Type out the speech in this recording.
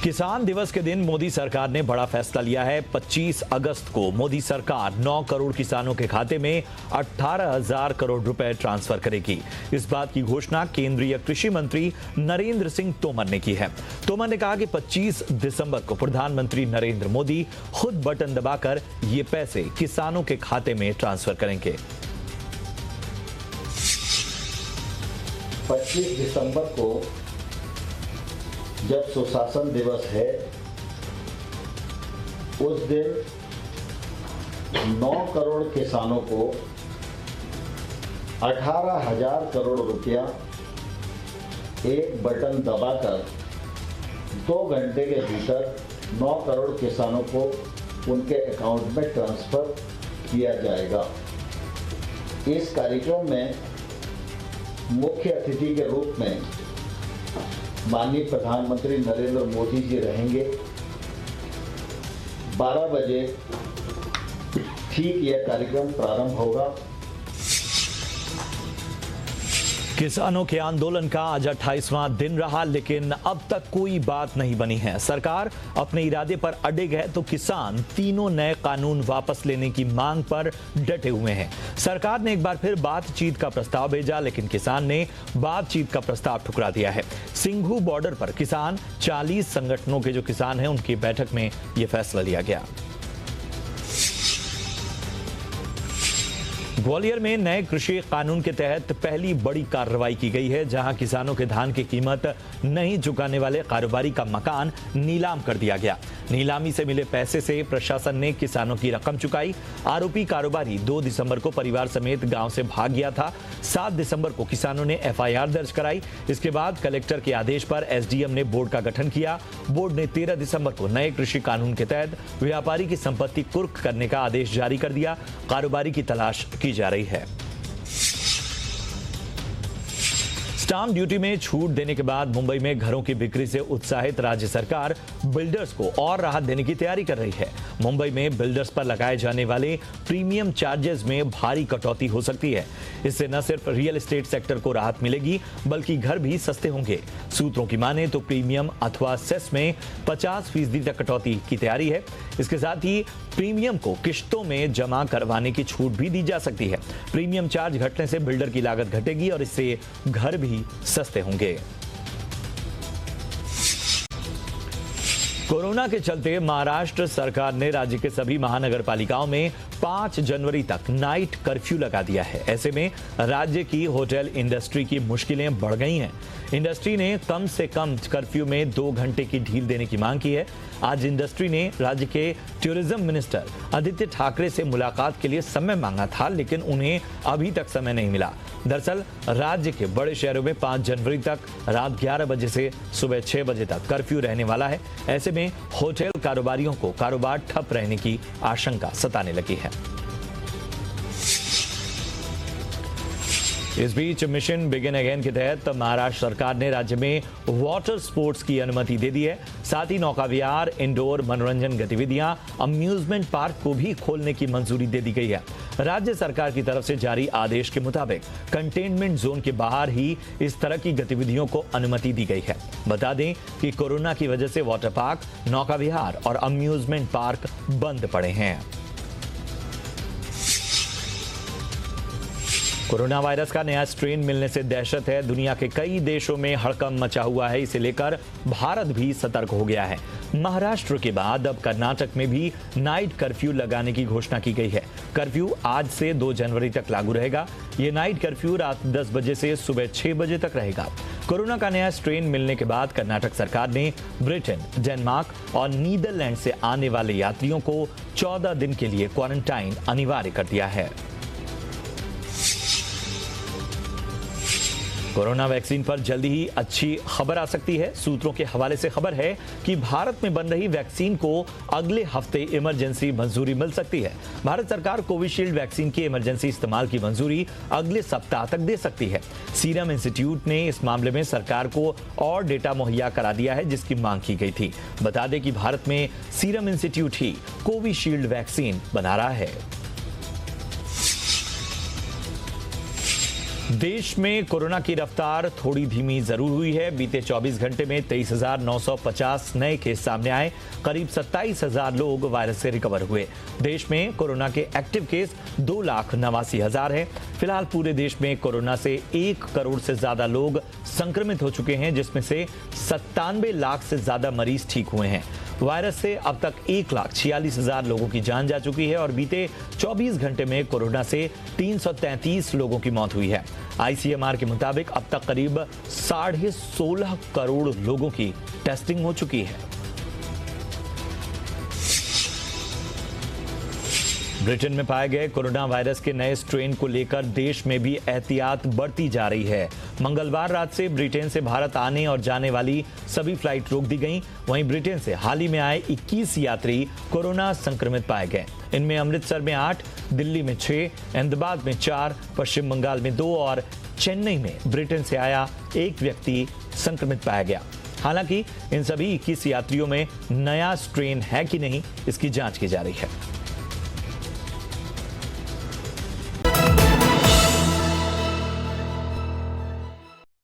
किसान दिवस के दिन मोदी सरकार ने बड़ा फैसला लिया है। 25 अगस्त को मोदी सरकार 9 करोड़ किसानों के खाते में 18,000 करोड़ रुपए ट्रांसफर करेगी। इस बात की घोषणा केंद्रीय कृषि मंत्री नरेंद्र सिंह तोमर ने की है। तोमर ने कहा कि 25 दिसंबर को प्रधानमंत्री नरेंद्र मोदी खुद बटन दबाकर ये पैसे किसानों के खाते में ट्रांसफर करेंगे। 25 दिसंबर को जब सुशासन दिवस है, उस दिन 9 करोड़ किसानों को 18,000 करोड़ रुपया एक बटन दबाकर 2 घंटे के भीतर 9 करोड़ किसानों को उनके अकाउंट में ट्रांसफर किया जाएगा। इस कार्यक्रम में मुख्य अतिथि के रूप में माननीय प्रधानमंत्री नरेंद्र मोदी जी रहेंगे। 12 बजे ठीक यह कार्यक्रम प्रारंभ होगा। किसानों के आंदोलन का आज 28वां दिन रहा, लेकिन अब तक कोई बात नहीं बनी है। सरकार अपने इरादे पर अडिग है तो किसान तीनों नए कानून वापस लेने की मांग पर डटे हुए हैं। सरकार ने एक बार फिर बातचीत का प्रस्ताव भेजा, लेकिन किसान ने बातचीत का प्रस्ताव ठुकरा दिया है। सिंघू बॉर्डर पर किसान 40 संगठनों के जो किसान हैं, उनकी बैठक में यह फैसला लिया गया। ग्वालियर में नए कृषि कानून के तहत पहली बड़ी कार्रवाई की गई है, जहां किसानों के धान की कीमत नहीं चुकाने वाले कारोबारी का मकान नीलाम कर दिया गया। नीलामी से मिले पैसे से प्रशासन ने किसानों की रकम चुकाई। आरोपी कारोबारी 2 दिसंबर को परिवार समेत गांव से भाग गया था। 7 दिसंबर को किसानों ने एफआईआर दर्ज कराई। इसके बाद कलेक्टर के आदेश पर एसडीएम ने बोर्ड का गठन किया। बोर्ड ने 13 दिसंबर को नए कृषि कानून के तहत व्यापारी की संपत्ति कुर्क करने का आदेश जारी कर दिया। कारोबारी की तलाश की जा रही है। स्टाम्प ड्यूटी में छूट देने के बाद मुंबई में घरों की बिक्री से उत्साहित राज्य सरकार बिल्डर्स को और राहत देने की तैयारी कर रही है। मुंबई में बिल्डर्स पर लगाए जाने वाले प्रीमियम चार्जेस में भारी कटौती हो सकती है। इससे न सिर्फ रियल एस्टेट सेक्टर को राहत मिलेगी, बल्कि घर भी सस्ते होंगे। सूत्रों की माने तो प्रीमियम अथवा सेस में 50% तक कटौती की तैयारी है। इसके साथ ही प्रीमियम को किश्तों में जमा करवाने की छूट भी दी जा सकती है। प्रीमियम चार्ज घटने से बिल्डर की लागत घटेगी और इससे घर भी सस्ते होंगे। कोरोना के चलते महाराष्ट्र सरकार ने राज्य के सभी महानगरपालिकाओं में 5 जनवरी तक नाइट कर्फ्यू लगा दिया है। ऐसे में राज्य की होटल इंडस्ट्री की मुश्किलें बढ़ गई हैं। इंडस्ट्री ने कम से कम कर्फ्यू में 2 घंटे की ढील देने की मांग की है। आज इंडस्ट्री ने राज्य के टूरिज्म मिनिस्टर आदित्य ठाकरे से मुलाकात के लिए समय मांगा था, लेकिन उन्हें अभी तक समय नहीं मिला। दरअसल राज्य के बड़े शहरों में 5 जनवरी तक रात 11 बजे से सुबह 6 बजे तक कर्फ्यू रहने वाला है। ऐसे में होटल कारोबारियों को कारोबार ठप रहने की आशंका सताने लगी है। इस बीच मिशन बिगिन अगेन के तहत महाराष्ट्र सरकार ने राज्य में वाटर स्पोर्ट्स की अनुमति दे दी है। साथ ही नौका विहार, इंडोर मनोरंजन गतिविधियां, अम्यूजमेंट पार्क को भी खोलने की मंजूरी दे दी गई है। राज्य सरकार की तरफ से जारी आदेश के मुताबिक कंटेनमेंट जोन के बाहर ही इस तरह की गतिविधियों को अनुमति दी गई है। बता दें कि कोरोना की वजह से वाटर पार्क, नौका विहार और अम्यूजमेंट पार्क बंद पड़े हैं। कोरोना वायरस का नया स्ट्रेन मिलने से दहशत है। दुनिया के कई देशों में हड़कंप मचा हुआ है। इसे लेकर भारत भी सतर्क हो गया है। महाराष्ट्र के बाद अब कर्नाटक में भी नाइट कर्फ्यू लगाने की घोषणा की गई है। कर्फ्यू आज से 2 जनवरी तक लागू रहेगा। ये नाइट कर्फ्यू रात 10 बजे से सुबह 6 बजे तक रहेगा। कोरोना का नया स्ट्रेन मिलने के बाद कर्नाटक सरकार ने ब्रिटेन, डेनमार्क और नीदरलैंड से आने वाले यात्रियों को 14 दिन के लिए क्वारंटाइन अनिवार्य कर दिया है। कोरोना वैक्सीन पर जल्दी ही अच्छी खबर आ सकती है। सूत्रों के हवाले से खबर है कि भारत में बन रही वैक्सीन को अगले हफ्ते इमरजेंसी मंजूरी मिल सकती है। भारत सरकार कोविशील्ड वैक्सीन के इमरजेंसी इस्तेमाल की मंजूरी अगले सप्ताह तक दे सकती है। सीरम इंस्टीट्यूट ने इस मामले में सरकार को और डेटा मुहैया करा दिया है, जिसकी मांग की गई थी। बता दें कि भारत में सीरम इंस्टीट्यूट ही कोविशील्ड वैक्सीन बना रहा है। देश में कोरोना की रफ्तार थोड़ी धीमी जरूर हुई है। बीते 24 घंटे में 23,950 नए केस सामने आए। करीब 27,000 लोग वायरस से रिकवर हुए। देश में कोरोना के एक्टिव केस 2,89,000 हैं। फिलहाल पूरे देश में कोरोना से 1 करोड़ से ज्यादा लोग संक्रमित हो चुके हैं, जिसमें से 97 लाख से ज्यादा मरीज ठीक हुए हैं। वायरस से अब तक 1,46,000 लोगों की जान जा चुकी है और बीते 24 घंटे में कोरोना से 333 लोगों की मौत हुई है। आईसीएमआर के मुताबिक अब तक करीब 16.5 करोड़ लोगों की टेस्टिंग हो चुकी है। ब्रिटेन में पाए गए कोरोना वायरस के नए स्ट्रेन को लेकर देश में भी एहतियात बढ़ती जा रही है। मंगलवार रात से ब्रिटेन से भारत आने और जाने वाली सभी फ्लाइट रोक दी गईं। वहीं ब्रिटेन से हाल ही में आए 21 यात्री कोरोना संक्रमित पाए गए। इनमें अमृतसर में 8, दिल्ली में 6, अहमदाबाद में 4, पश्चिम बंगाल में 2 और चेन्नई में ब्रिटेन से आया 1 व्यक्ति संक्रमित पाया गया। हालांकि इन सभी 21 यात्रियों में नया स्ट्रेन है कि नहीं, इसकी जांच की जा रही है।